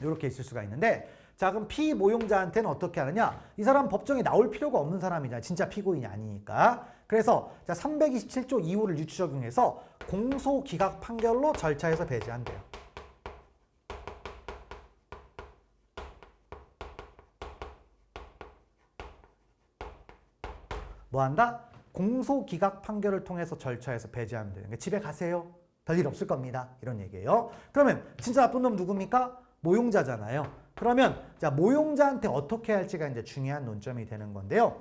이렇게 있을 수가 있는데 자 그럼 피모용자한테는 어떻게 하느냐? 이 사람 법정에 나올 필요가 없는 사람이잖아요. 진짜 피고인이 아니니까. 그래서 자 327조 2호를 유추 적용해서 공소기각 판결로 절차에서 배제한대요. 뭐 한다? 공소기각 판결을 통해서 절차에서 배제하면 돼요. 그러니까 집에 가세요. 별일 없을 겁니다. 이런 얘기예요. 그러면 진짜 나쁜 놈 누굽니까? 모용자잖아요. 그러면 자 모용자한테 어떻게 할지가 이제 중요한 논점이 되는 건데요.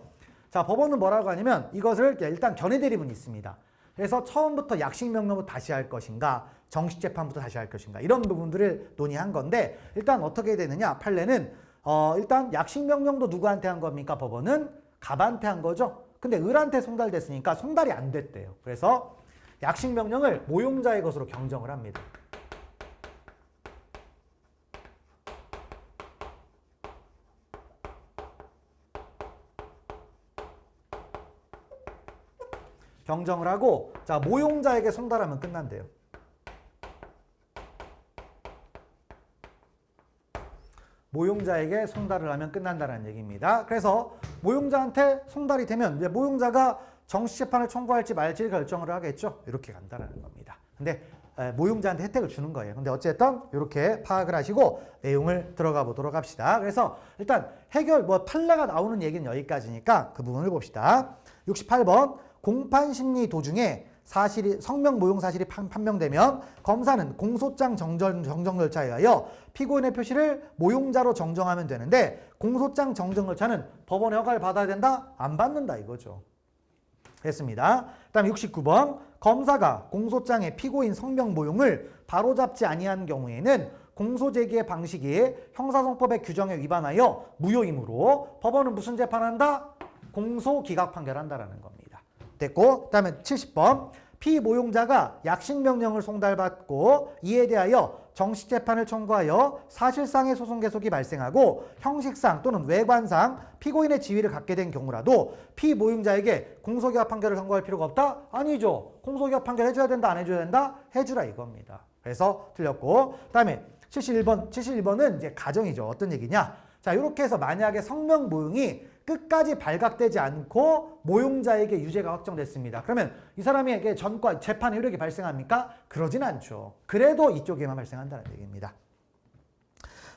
자 법원은 뭐라고 하냐면 이것을 일단 견해 대립은 있습니다. 그래서 처음부터 약식명령부터 다시 할 것인가 정식 재판부터 다시 할 것인가 이런 부분들을 논의한 건데 일단 어떻게 되느냐 판례는 일단 약식명령도 누구한테 한 겁니까? 법원은 갑한테 한 거죠. 근데 을한테 송달됐으니까 송달이 안 됐대요. 그래서 약식명령을 모용자의 것으로 경정을 합니다. 경정을 하고 자 모용자에게 송달하면 끝난대요. 모용자에게 송달을 하면 끝난다는 얘기입니다. 그래서 모용자한테 송달이 되면 이제 모용자가 정식 재판을 청구할지 말지 결정을 하겠죠. 이렇게 간다는 겁니다. 근데 모용자한테 혜택을 주는 거예요. 근데 어쨌든 이렇게 파악을 하시고 내용을 들어가 보도록 합시다. 그래서 일단 판례가 나오는 얘기는 여기까지니까 그 부분을 봅시다. 68번 공판심리 도중에 성명 모용 사실이 판명되면 검사는 공소장 정정 절차에 의하여 피고인의 표시를 모용자로 정정하면 되는데 공소장 정정 절차는 법원의 허가를 받아야 된다? 안 받는다 이거죠. 됐습니다. 그다음에 69번 검사가 공소장의 피고인 성명 모용을 바로잡지 아니한 경우에는 공소제기의 방식이 형사소송법의 규정에 위반하여 무효이므로 법원은 무슨 재판한다? 공소기각 판결한다라는 겁니다. 됐고 그다음에 70번 피모용자가 약식명령을 송달받고 이에 대하여 정식재판을 청구하여 사실상의 소송 계속이 발생하고 형식상 또는 외관상 피고인의 지위를 갖게 된 경우라도 피모용자에게 공소기각 판결을 선고할 필요가 없다? 아니죠. 공소기각 판결 해줘야 된다? 안 해줘야 된다? 해주라 이겁니다. 그래서 틀렸고 그 다음에 71번은 이제 가정이죠. 어떤 얘기냐? 자 이렇게 해서 만약에 성명 모용이 끝까지 발각되지 않고 모용자에게 유죄가 확정됐습니다. 그러면 이 사람에게 전과 재판 효력이 발생합니까? 그러진 않죠. 그래도 이쪽에만 발생한다는 얘기입니다.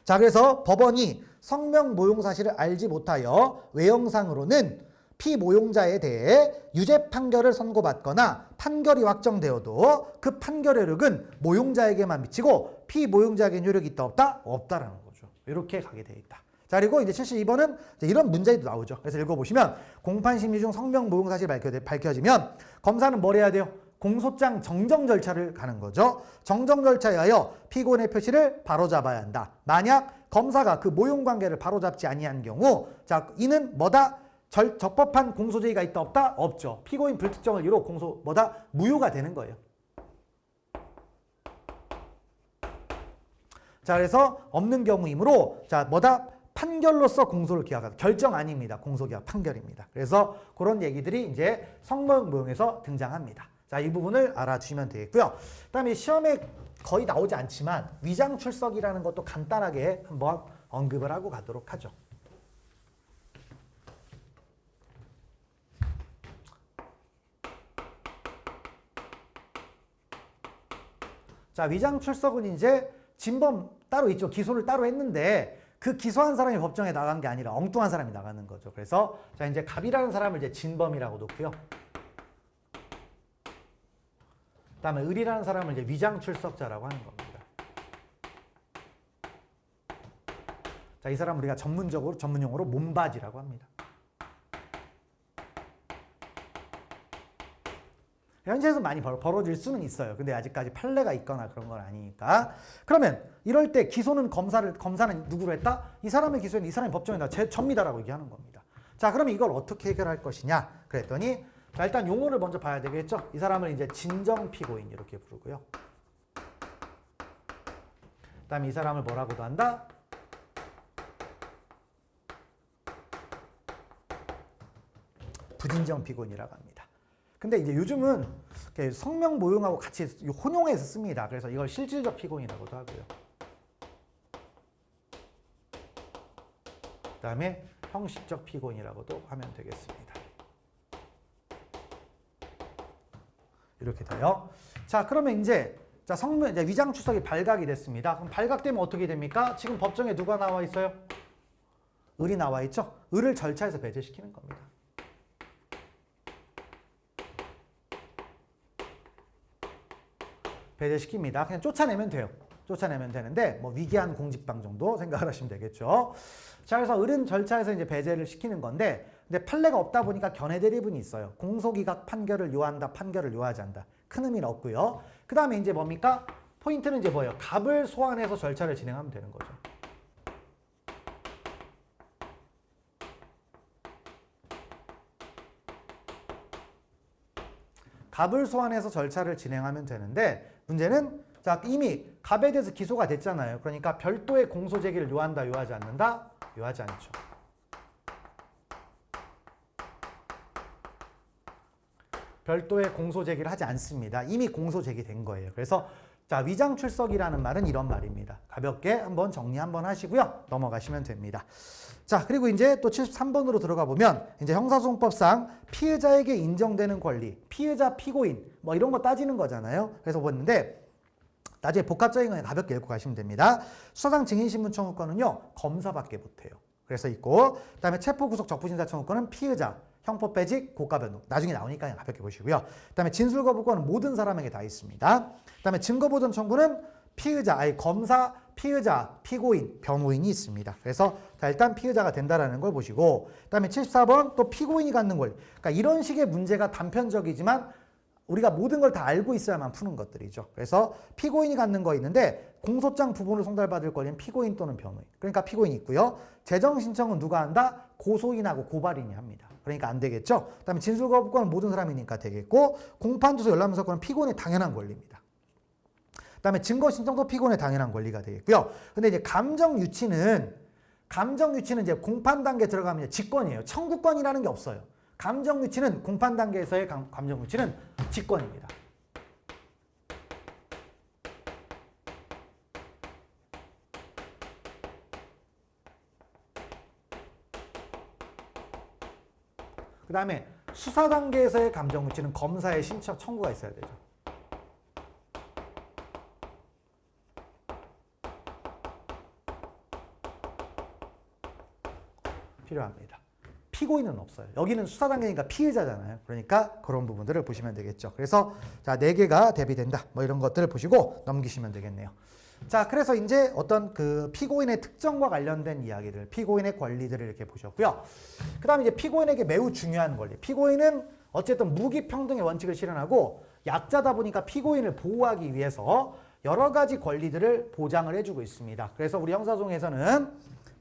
자 그래서 법원이 성명 모용 사실을 알지 못하여 외형상으로는 피모용자에 대해 유죄 판결을 선고받거나 판결이 확정되어도 그 판결 효력은 모용자에게만 미치고 피모용자에게는 효력이 있다 없다? 없다라는 거죠. 이렇게 가게 돼 있다. 자, 그리고 이제 72번은 이런 문제도 나오죠. 그래서 읽어보시면 공판 심리 중 성명 모용 사실이 밝혀지면 검사는 뭘 해야 돼요? 공소장 정정 절차를 가는 거죠. 정정 절차에 의하여 피고인의 표시를 바로잡아야 한다. 만약 검사가 그 모용 관계를 바로잡지 아니한 경우, 자, 이는 뭐다? 적법한 공소제의가 있다 없다? 없죠. 피고인 불특정을 이유로 무효가 되는 거예요. 자, 그래서 없는 경우이므로 자, 판결로서 공소를 기각하다. 결정 아닙니다. 공소기각 판결입니다. 그래서 그런 얘기들이 이제 성명 모용에서 등장합니다. 자, 이 부분을 알아두시면 되겠고요. 그다음에 시험에 거의 나오지 않지만 위장 출석이라는 것도 간단하게 한번 언급을 하고 가도록 하죠. 자, 위장 출석은 이제 진범 따로 있죠. 기소를 따로 했는데 그 기소한 사람이 법정에 나간 게 아니라 엉뚱한 사람이 나가는 거죠. 그래서 자, 이제 갑이라는 사람을 이제 진범이라고 놓고요. 그다음에 을이라는 사람을 이제 위장 출석자라고 하는 겁니다. 자, 이 사람 우리가 전문 용어로 몸바지라고 합니다. 현실에서 많이 벌어질 수는 있어요. 근데 아직까지 판례가 있거나 그런 건 아니니까. 그러면 이럴 때 기소는 검사는 누구로 했다? 이 사람을 기소했는데 이 사람이 법정에 접니다라고 얘기하는 겁니다. 자, 그러면 이걸 어떻게 해결할 것이냐? 그랬더니 자, 일단 용어를 먼저 봐야 되겠죠. 이 사람을 이제 진정 피고인 이렇게 부르고요. 그다음에 이 사람을 뭐라고도 한다? 부진정 피고인이라고 합니다. 근데 이제 요즘은 성명 모용하고 같이 혼용해서 씁니다. 그래서 이걸 실질적 피고인이라고도 하고요. 그다음에 형식적 피고인이라고도 하면 되겠습니다. 이렇게 돼요. 자, 그러면 이제 위장 출석이 발각이 됐습니다. 그럼 발각되면 어떻게 됩니까? 지금 법정에 누가 나와 있어요? 을이 나와 있죠? 을을 절차에서 배제시키는 겁니다. 배제시킵니다. 그냥 쫓아내면 돼요. 쫓아내면 되는데 뭐 위계한 공직방 정도 생각을 하시면 되겠죠. 자, 그래서 을은 절차에서 이제 배제를 시키는 건데, 근데 판례가 없다 보니까 견해 대리분이 있어요. 공소기각 판결을 요한다, 판결을 요하지 않는다. 큰 의미는 없고요. 그 다음에 이제 뭡니까? 포인트는 이제 뭐예요? 갑을 소환해서 절차를 진행하면 되는 거죠. 갑을 소환해서 절차를 진행하면 되는데, 문제는 자, 이미 갑에 대해서 기소가 됐잖아요. 그러니까 별도의 공소 제기를 요한다, 요하지 않는다? 요하지 않죠. 별도의 공소 제기를 하지 않습니다. 이미 공소 제기된 거예요. 그래서 자, 위장 출석이라는 말은 이런 말입니다. 가볍게 한번 정리 한번 하시고요. 넘어가시면 됩니다. 자, 그리고 이제 또 73번으로 들어가 보면 이제 형사소송법상 피해자에게 인정되는 권리, 피해자, 피고인 뭐 이런 거 따지는 거잖아요. 그래서 보는데 나중에 복합적인 거 가볍게 읽고 가시면 됩니다. 수사상 증인신문 청구권은요, 검사밖에 못해요. 그래서 있고, 그다음에 체포구속 적부심사 청구권은 피의자, 형법 빼직, 고가 변동. 나중에 나오니까 가볍게 보시고요. 그다음에 진술 거부권은 모든 사람에게 다 있습니다. 그다음에 증거 보전 청구는 피의자, 검사, 피의자, 피고인, 변호인이 있습니다. 그래서 자, 일단 피의자가 된다라는 걸 보시고, 그다음에 74번 또 피고인이 갖는 권리. 그러니까 이런 식의 문제가 단편적이지만 우리가 모든 걸 다 알고 있어야만 푸는 것들이죠. 그래서 피고인이 갖는 거 있는데 공소장 부분을 송달받을 권리는 피고인 또는 변호인. 그러니까 피고인이 있고요. 재정 신청은 누가 한다? 고소인하고 고발인이 합니다. 그러니까 안 되겠죠. 그다음에 진술 거부권은 모든 사람이니까 되겠고, 공판 주소 열람 사건은 피고인의 당연한 권리입니다. 그다음에 증거 신청도 피고인의 당연한 권리가 되겠고요. 근데 이제 감정 유치는 이제 공판 단계 들어가면 직권이에요. 청구권이라는 게 없어요. 감정 유치는 공판 단계에서의 감정 유치는 직권입니다. 그 다음에 수사 단계에서의 감정 유치는 검사의 신청 청구가 있어야 되죠. 필요합니다. 피고인은 없어요. 여기는 수사 단계니까 피의자잖아요. 그러니까 그런 부분들을 보시면 되겠죠. 그래서 자, 4개가 대비된다. 뭐 이런 것들을 보시고 넘기시면 되겠네요. 자, 그래서 이제 어떤 그 피고인의 특정과 관련된 이야기들, 피고인의 권리들을 이렇게 보셨고요. 그 다음에 이제 피고인에게 매우 중요한 권리. 피고인은 어쨌든 무기평등의 원칙을 실현하고 약자다 보니까 피고인을 보호하기 위해서 여러 가지 권리들을 보장을 해주고 있습니다. 그래서 우리 형사소송에서는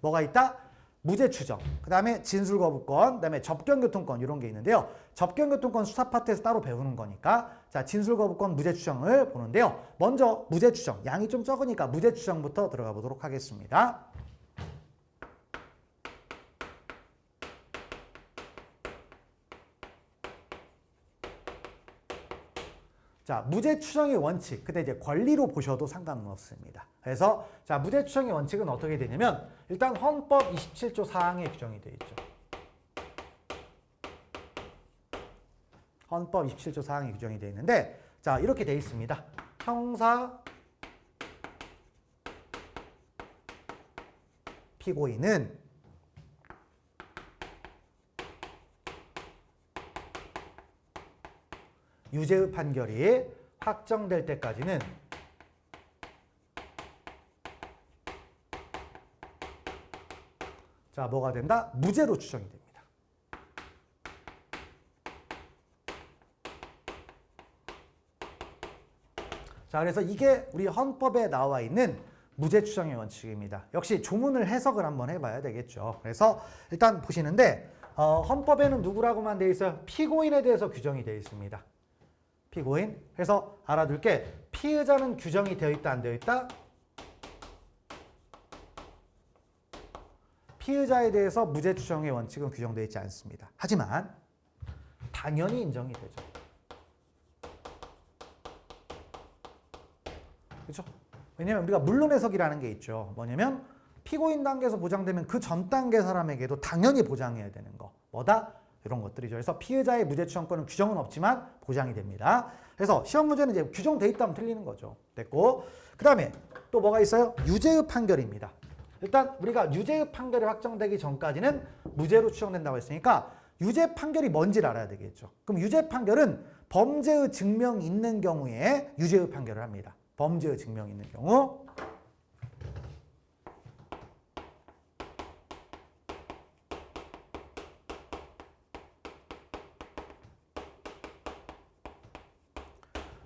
뭐가 있다? 무죄 추정, 그 다음에 진술거부권, 그 다음에 접견교통권 이런 게 있는데요. 접견교통권 수사 파트에서 따로 배우는 거니까 자, 진술거부권 무죄 추정을 보는데요. 먼저 무죄 추정, 양이 좀 적으니까 무죄 추정부터 들어가 보도록 하겠습니다. 자, 무죄 추정의 원칙, 그때 이제 권리로 보셔도 상관은 없습니다. 그래서 자, 무죄 추정의 원칙은 어떻게 되냐면 일단 헌법 27조 4항에 규정이 되어 있죠. 헌법 27조 4항에 규정이 되어 있는데 자, 이렇게 되어 있습니다. 형사 피고인은 유죄의 판결이 확정될 때까지는 자, 뭐가 된다? 무죄로 추정이 됩니다. 자, 그래서 이게 우리 헌법에 나와 있는 무죄 추정의 원칙입니다. 역시 조문을 해석을 한번 해봐야 되겠죠. 그래서 일단 보시는데 헌법에는 누구라고만 되어 있어요? 피고인에 대해서 규정이 되어 있습니다. 피고인. 그래서 알아둘게. 피의자는 규정이 되어 있다, 안 되어 있다? 피의자에 대해서 무죄 추정의 원칙은 규정되어 있지 않습니다. 하지만 당연히 인정이 되죠. 그렇죠? 왜냐하면 우리가 물론 해석이라는 게 있죠. 뭐냐면 피고인 단계에서 보장되면 그 전 단계 사람에게도 당연히 보장해야 되는 거. 뭐다? 이런 것들이죠. 그래서 피의자의 무죄 추정권은 규정은 없지만 보장이 됩니다. 그래서 시험 문제는 이제 규정돼 있다면 틀리는 거죠. 됐고, 그 다음에 또 뭐가 있어요? 유죄의 판결입니다. 일단 우리가 유죄의 판결이 확정되기 전까지는 무죄로 추정된다고 했으니까 유죄 판결이 뭔지를 알아야 되겠죠. 그럼 유죄 판결은 범죄의 증명이 있는 경우에 유죄의 판결을 합니다. 범죄의 증명이 있는 경우.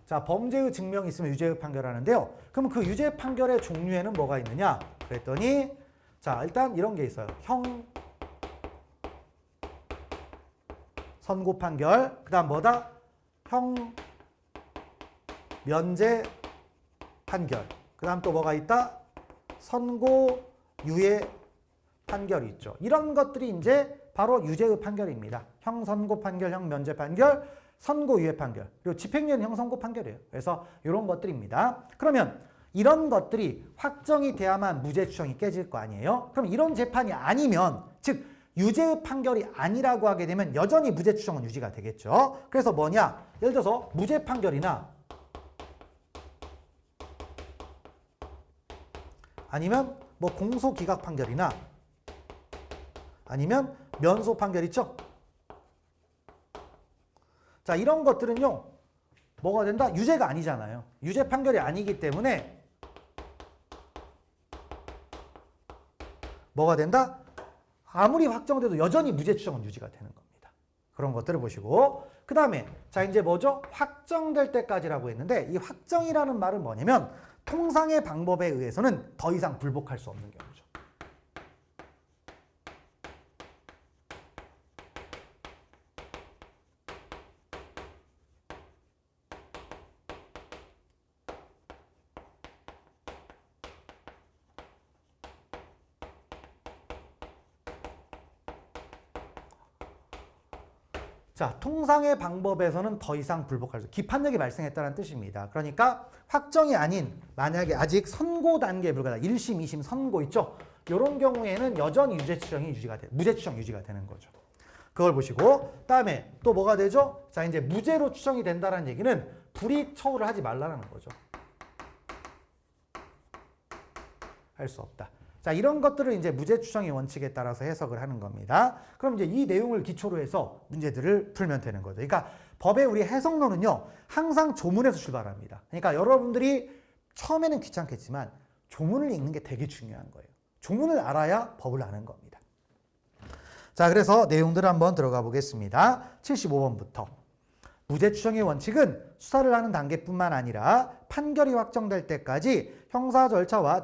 자, 범죄의 증명이 있으면 유죄의 판결을 하는데요. 그럼 그 유죄 판결의 종류에는 뭐가 있느냐? 그랬더니 자, 일단 이런 게 있어요. 형 선고 판결, 그 다음 뭐다? 형 면제 판결, 그 다음 또 뭐가 있다? 선고 유예 판결이 있죠. 이런 것들이 이제 바로 유죄의 판결입니다. 형 선고 판결, 형 면제 판결, 선고 유예 판결, 그리고 집행유예는 형 선고 판결이에요. 그래서 이런 것들입니다. 그러면 이런 것들이 확정이 돼야만 무죄 추정이 깨질 거 아니에요? 그럼 이런 재판이 아니면, 즉 유죄의 판결이 아니라고 하게 되면 여전히 무죄 추정은 유지가 되겠죠. 그래서 뭐냐? 예를 들어서 무죄 판결이나 아니면 뭐 공소 기각 판결이나 아니면 면소 판결 있죠? 자, 이런 것들은요, 뭐가 된다? 유죄가 아니잖아요. 유죄 판결이 아니기 때문에 뭐가 된다? 아무리 확정돼도 여전히 무죄 추정은 유지가 되는 겁니다. 그런 것들을 보시고, 그 다음에 자, 이제 뭐죠? 확정될 때까지라고 했는데 이 확정이라는 말은 뭐냐면 통상의 방법에 의해서는 더 이상 불복할 수 없는 경우죠. 자, 통상의 방법에서는 더 이상 불복할 수, 기판력이 발생했다는 뜻입니다. 그러니까 확정이 아닌 만약에 아직 선고 단계에 불과하다, 1심, 2심 선고 있죠? 이런 경우에는 여전히 무죄 추정이 유지가 되는 거죠. 그걸 보시고, 다음에 또 뭐가 되죠? 자, 이제 무죄로 추정이 된다는 얘기는 불이익 처우를 하지 말라는 거죠. 할 수 없다. 자, 이런 것들을 이제 무죄 추정의 원칙에 따라서 해석을 하는 겁니다. 그럼 이제 이 내용을 기초로 해서 문제들을 풀면 되는 거죠. 그러니까 법의 우리 해석론은요, 항상 조문에서 출발합니다. 그러니까 여러분들이 처음에는 귀찮겠지만 조문을 읽는 게 되게 중요한 거예요. 조문을 알아야 법을 아는 겁니다. 자, 그래서 내용들 한번 들어가 보겠습니다. 75번부터. 무죄 추정의 원칙은 수사를 하는 단계뿐만 아니라 판결이 확정될 때까지 형사 절차와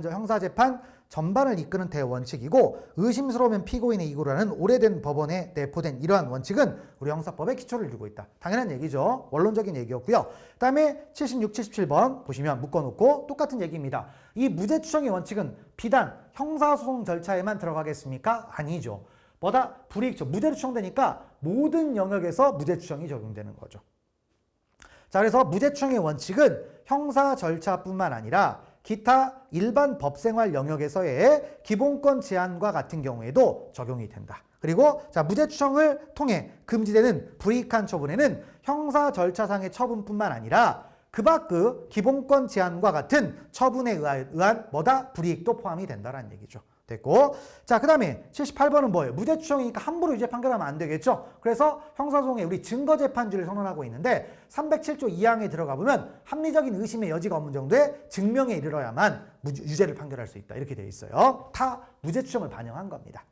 형사 재판 전반을 이끄는 대원칙이고, 의심스러우면 피고인의 이고라는 오래된 법원에 내포된 이러한 원칙은 우리 형사법에 기초를 두고 있다. 당연한 얘기죠. 원론적인 얘기였고요. 그 다음에 76, 77번 보시면 묶어놓고 똑같은 얘기입니다. 이 무죄 추정의 원칙은 비단 형사소송 절차에만 들어가겠습니까? 아니죠. 뭐다? 불이익죠. 무죄로 추정되니까 모든 영역에서 무죄 추정이 적용되는 거죠. 자, 그래서 무죄 추정의 원칙은 형사 절차뿐만 아니라 기타 일반 법생활 영역에서의 기본권 제한과 같은 경우에도 적용이 된다. 그리고 자, 무죄 추정을 통해 금지되는 불이익한 처분에는 형사 절차상의 처분뿐만 아니라 그 밖의 기본권 제한과 같은 처분에 의한 뭐다? 불이익도 포함이 된다라는 얘기죠. 됐고, 자, 그 다음에 78번은 뭐예요? 무죄 추정이니까 함부로 유죄 판결하면 안 되겠죠? 그래서 형사소송에 우리 증거재판주의를 선언하고 있는데 307조 2항에 들어가 보면 합리적인 의심의 여지가 없는 정도의 증명에 이르러야만 유죄를 판결할 수 있다. 이렇게 되어 있어요. 다 무죄 추정을 반영한 겁니다.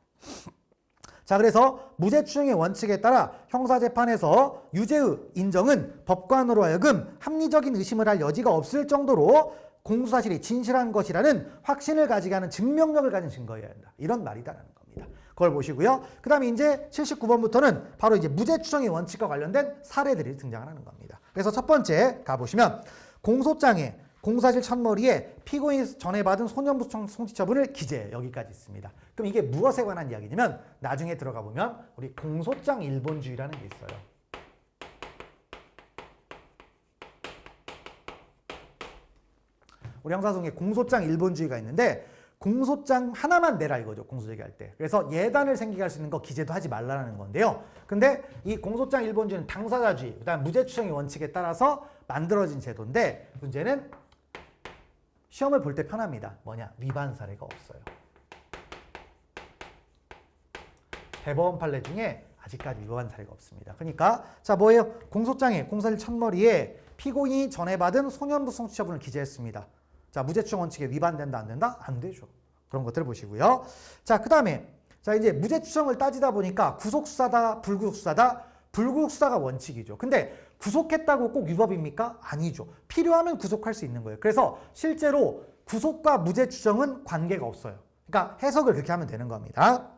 자, 그래서 무죄 추정의 원칙에 따라 형사재판에서 유죄의 인정은 법관으로 하여금 합리적인 의심을 할 여지가 없을 정도로 공소사실이 진실한 것이라는 확신을 가지게 하는 증명력을 가진 증거여야 한다. 이런 말이다라는 겁니다. 그걸 보시고요. 그 다음에 이제 79번부터는 바로 이제 무죄 추정의 원칙과 관련된 사례들이 등장하는 겁니다. 그래서 첫 번째 가보시면 공소장에 공소사실 첫머리에 피고인이 전해받은 소년부 송치처분을 기재해. 여기까지 있습니다. 그럼 이게 무엇에 관한 이야기냐면 나중에 들어가 보면 우리 공소장 일본주의라는 게 있어요. 우리 형사소송에 공소장 일본주의가 있는데 공소장 하나만 내라 이거죠. 공소제기할 때. 그래서 예단을 생기게 할 수 있는 거 기재도 하지 말라는 건데요. 근데 이 공소장 일본주의는 당사자주의, 그다음 무죄 추정의 원칙에 따라서 만들어진 제도인데 문제는 시험을 볼 때 편합니다. 뭐냐? 위반 사례가 없어요. 대법원 판례 중에 아직까지 위반 사례가 없습니다. 그러니까 자, 뭐예요? 공소장에 공소사실 첫머리에 피고인이 전해받은 소년부 송치처분을 기재했습니다. 자, 무죄 추정 원칙에 위반된다 안 된다? 안 되죠. 그런 것들을 보시고요. 자, 그 다음에 자, 이제 무죄 추정을 따지다 보니까 구속수사다, 불구속수사다. 불구속수사가 원칙이죠. 근데 구속했다고 꼭 위법입니까? 아니죠. 필요하면 구속할 수 있는 거예요. 그래서 실제로 구속과 무죄 추정은 관계가 없어요. 그러니까 해석을 그렇게 하면 되는 겁니다.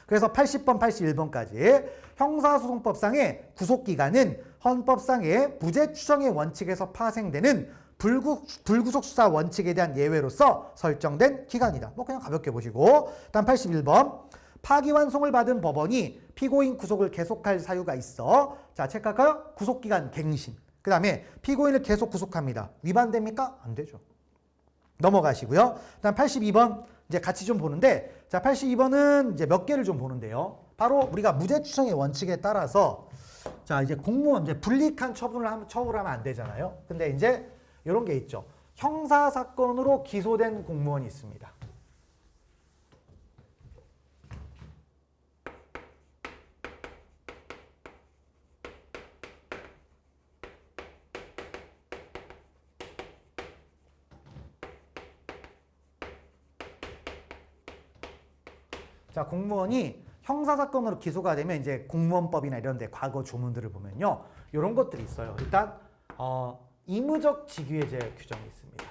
그래서 80번, 81번까지 형사소송법상의 구속기간은 헌법상의 무죄 추정의 원칙에서 파생되는 불구속 수사 원칙에 대한 예외로서 설정된 기간이다. 뭐 그냥 가볍게 보시고, 다음 81번 파기환송을 받은 법원이 피고인 구속을 계속할 사유가 있어. 자, 체크할까요? 구속기간 갱신. 그 다음에 피고인을 계속 구속합니다. 위반됩니까? 안 되죠. 넘어가시고요. 다음 82번 이제 같이 좀 보는데, 자, 82번은 이제 몇 개를 좀 보는데요. 바로 우리가 무죄 추정의 원칙에 따라서 자, 이제 공무원 이제 불이익한 처분을 하면 안 되잖아요. 근데 이제 이런 게 있죠. 형사 사건으로 기소된 공무원이 있습니다. 자, 공무원이 형사 사건으로 기소가 되면 이제 공무원법이나 이런 데 과거 조문들을 보면요. 이런 것들이 있어요. 일단 의무적 직위해제 규정이 있습니다.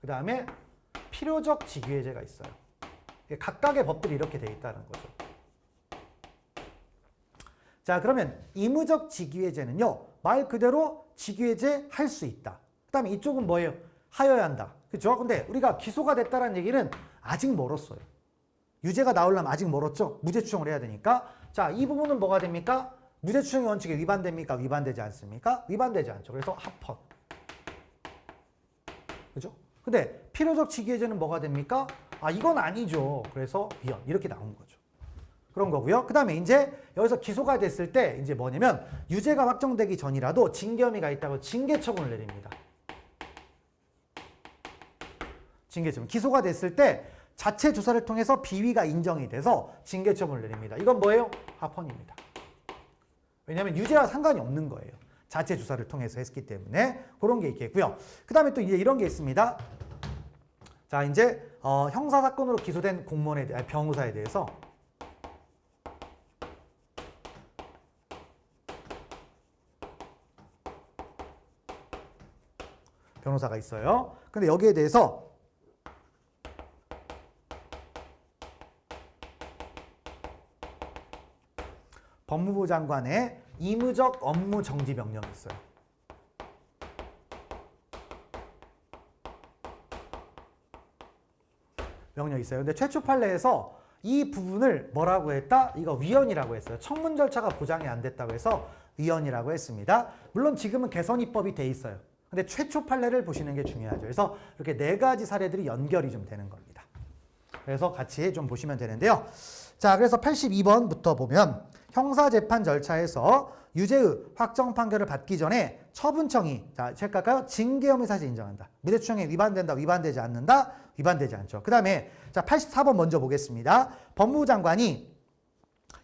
그 다음에 필요적 직위해제가 있어요. 각각의 법들이 이렇게 돼 있다는 거죠. 자, 그러면 의무적 직위해제는요. 말 그대로 직위해제 할 수 있다. 그 다음에 이쪽은 뭐예요? 하여야 한다. 그렇죠? 근데 우리가 기소가 됐다는 얘기는 아직 멀었어요. 유죄가 나오려면 아직 멀었죠? 무죄 추정을 해야 되니까. 자, 이 부분은 뭐가 됩니까? 무죄 추정의 원칙에 위반됩니까? 위반되지 않습니까? 위반되지 않죠. 그래서 합헌. 그죠? 근데 필요적 직위해제는 뭐가 됩니까? 아, 이건 아니죠. 그래서 위헌. 이렇게 나온 거죠. 그런 거고요. 그 다음에 이제 여기서 기소가 됐을 때 이제 뭐냐면 유죄가 확정되기 전이라도 징계 혐의가 있다고 징계 처분을 내립니다. 징계 처분. 기소가 됐을 때 자체 조사를 통해서 비위가 인정이 돼서 징계 처분을 내립니다. 이건 뭐예요? 합헌입니다. 왜냐하면 유죄와 상관이 없는 거예요. 자체 조사를 통해서 했기 때문에 그런 게 있겠고요. 그 다음에 또 이제 이런 게 있습니다. 자, 이제 형사 사건으로 기소된 공무원에 대해 변호사에 대해서 변호사가 있어요. 근데 여기에 대해서 법무부 장관의 임의적 업무 정지 명령이 있어요. 명령이 있어요. 근데 최초 판례에서 이 부분을 뭐라고 했다? 이거 위헌이라고 했어요. 청문 절차가 보장이 안 됐다고 해서 위헌이라고 했습니다. 물론 지금은 개선 입법이 돼 있어요. 근데 최초 판례를 보시는 게 중요하죠. 그래서 이렇게 네 가지 사례들이 연결이 좀 되는 겁니다. 그래서 같이 좀 보시면 되는데요. 자, 그래서 82번부터 보면 형사재판 절차에서 유죄의 확정 판결을 받기 전에 처분청이, 자, 체크할까요? 징계 혐의 사실 인정한다. 무죄추정에 위반된다, 위반되지 않는다, 위반되지 않죠. 그 다음에 자, 84번 먼저 보겠습니다. 법무부 장관이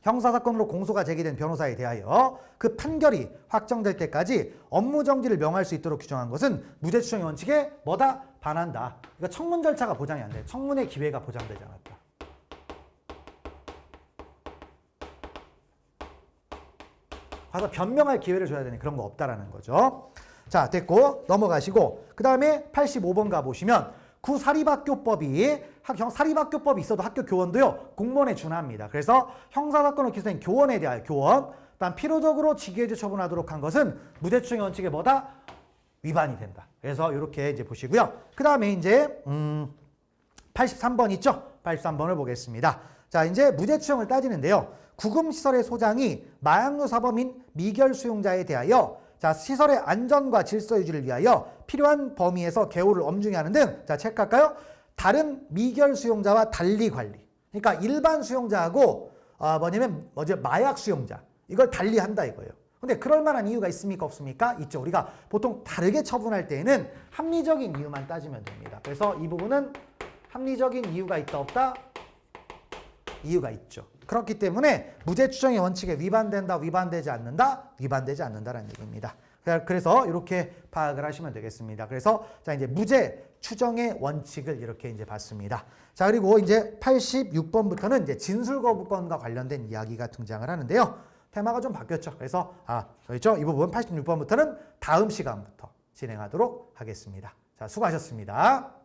형사사건으로 공소가 제기된 변호사에 대하여 그 판결이 확정될 때까지 업무정지를 명할 수 있도록 규정한 것은 무죄추정의 원칙에 뭐다? 반한다. 그러니까 청문 절차가 보장이 안 돼. 청문의 기회가 보장되지 않았다. 가서 변명할 기회를 줘야 되는 그런 거 없다라는 거죠. 자, 됐고 넘어가시고 그 다음에 85번 가보시면 구사립학교법이 사립학교법이 있어도 학교 교원도요 공무원에 준합니다. 그래서 형사사건으로 기소된 교원에 대하여 교원, 다음 필요적으로 직위해제 처분하도록 한 것은 무죄추정의 원칙에 뭐다? 위반이 된다. 그래서 이렇게 이제 보시고요. 그 다음에 이제 83번 있죠? 83번을 보겠습니다. 자, 이제 무죄추정을 따지는데요. 구금시설의 소장이 마약류 사범인 미결 수용자에 대하여 자, 시설의 안전과 질서 유지를 위하여 필요한 범위에서 개호를 엄중히 하는 등, 자, 체크할까요? 다른 미결 수용자와 달리 관리. 그러니까 일반 수용자하고 마약 수용자. 이걸 달리 한다 이거예요. 근데 그럴 만한 이유가 있습니까? 없습니까? 있죠. 우리가 보통 다르게 처분할 때에는 합리적인 이유만 따지면 됩니다. 그래서 이 부분은 합리적인 이유가 있다 없다? 이유가 있죠. 그렇기 때문에 무죄추정의 원칙에 위반된다, 위반되지 않는다, 위반되지 않는다라는 얘기입니다. 그래서 이렇게 파악을 하시면 되겠습니다. 그래서 자, 이제 무죄추정의 원칙을 이렇게 이제 봤습니다. 자, 그리고 이제 86번부터는 이제 진술거부권과 관련된 이야기가 등장을 하는데요. 테마가 좀 바뀌었죠. 그래서 있죠. 이 부분 86번부터는 다음 시간부터 진행하도록 하겠습니다. 자, 수고하셨습니다.